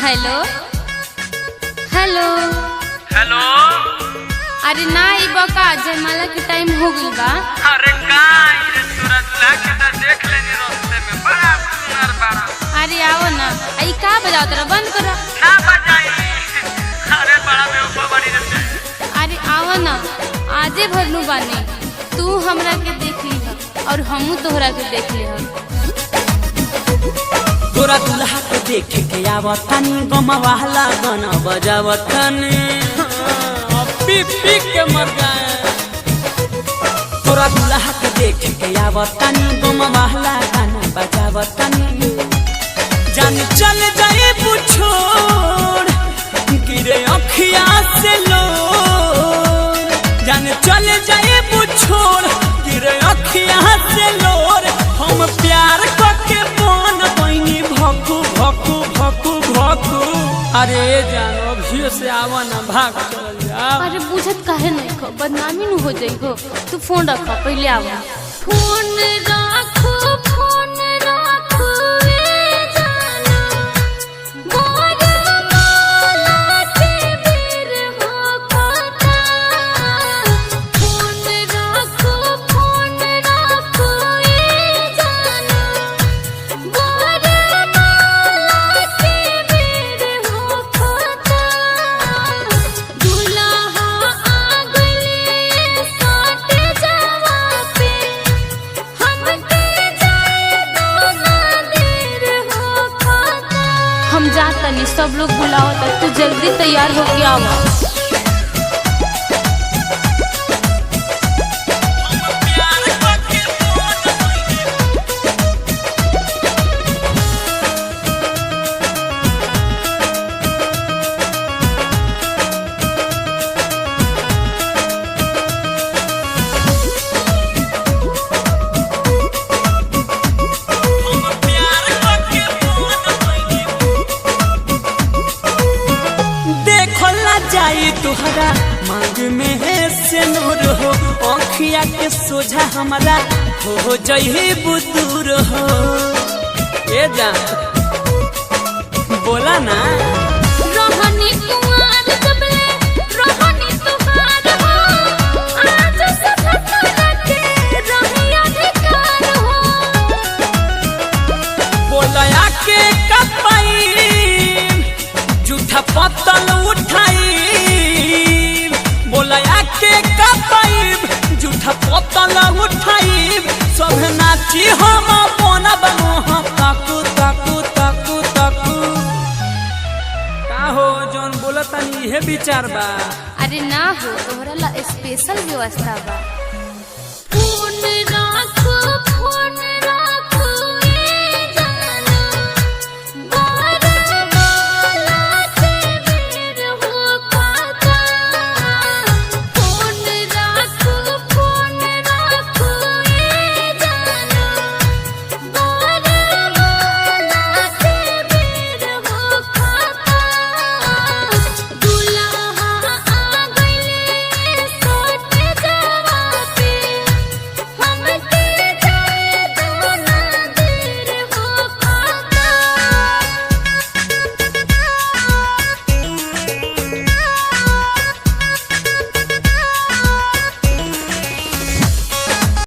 Hello hello hello. अरे ना ई बका जयमाला के टाइम हो गइल बा। अरे का ये सूरजला के तो देख लेनी रास्ते में, बड़ा सुंदर बाड़ा। अरे आओ ना, आई का बजाओ तेरा बंद करो ना बजाई। अरे बड़ा बेवफा बड़ी रहते। अरे आओ ना, आजे भरनू बानी, तू हमरा के देख ली और हमू तोहरा के देख ली। तोरा दुल्हा के देखे के आवतनी गमवाला गाना बजावतनी पी पी के मर जाए। तोरा दुल्हा के देखे के आवतनी गमवाला गाना बजावतनी जान चल जाए बुछोड़ गिरे अखिया से लोर, जान चल जाए बुछोड़ गिरे अखिया से लोर। हम प्यार करके मन बनी भकू भकू भकू भकू। अरे जानो भी से आवा ना भाग चल जा। अरे बुझत काहे नहीं खो, बदनामी न हो जाई हो। तू फोन रखो, पहले आवा। फोन रखो फोन रखो ए जाना, मोर माला के बेर हो पता। फोन रखो ए जाना, मोर माला के बेर हो पता। दुल्हा आ गइले साथ जावा पे, हमके जाए दो ना देर हो पता। हम जातनी, सब लोग बुलावता, तू जल्दी तैयार हो के आवा। जाई तुहरा मांग में है से नूर हो, आँखिया के सोझा हमारा हो जही बुतूर हो। ए जा बोला ना रोहनी कुमार जबले रोहनी तुहार हो, आज सफर के रहिया अधिकार हो। बोलया के कपाई झूठा पत्तल उठाई, बोलया के कपाई झूठा पत्तल उठाई। सब नाची हम मोना बनू ताकू ताकू ताकू ताकू। का हो जोन बोलता नहीं है विचार बा। अरे ना हो, तोहरा ला स्पेशल व्यवस्था बा।